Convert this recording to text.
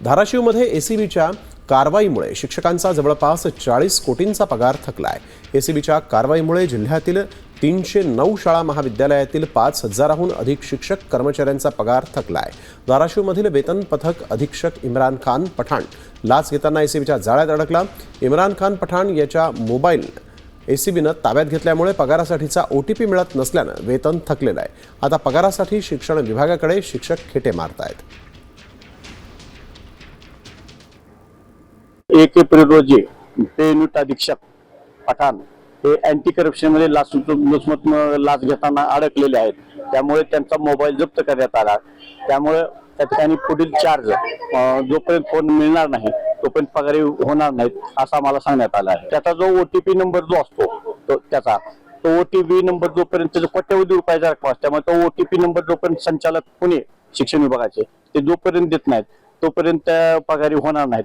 धाराशिवमध्ये एसीबीच्या कारवाईमुळे शिक्षकांचा जवळपास 40 कोटींचा पगार थकलाय। एसीबीच्या कारवाईमुळे जिल्ह्यातील 309 शाळा महाविद्यालयातील 5000हून अधिक शिक्षक कर्मचाऱ्यांचा पगार थकलाय। धाराशिवमधील वेतन पथक अधीक्षक इम्रान खान पठाण लाच घेताना एसीबीच्या जाळ्यात अडकला। इम्रान खान पठाण याच्या मोबाईल एसीबीनं ताब्यात घेतल्यामुळे पगारासाठीचा ओटीपी मिळत नसल्यानं वेतन थकलेलं आहे। आता पगारासाठी शिक्षण विभागाकडे शिक्षक खेटे मारतायत। 1 एप्रिल रोजी पेयुनिट अधीक्षक पठाण हे अँटी करप्शन मध्ये लाच घेताना अडकलेले आहेत। त्यामुळे त्यांचा मोबाईल जप्त करण्यात आला। त्यामुळे त्या ठिकाणी पुढील चार्ज जोपर्यंत फोन मिळणार नाही तोपर्यंत पगारी होणार नाहीत असं आम्हाला सांगण्यात आलं आहे। त्याचा जो ओटीपी नंबर जो असतो तो ओटीपी नंबर जोपर्यंत कोट्यवधी रुपयाचा रक्कम असतो, त्यामुळे तो ओटीपी नंबर जोपर्यंत संचालक पुणे शिक्षण विभागाचे ते जोपर्यंत देत नाहीत तोपर्यंत पगारी होणार नाहीत।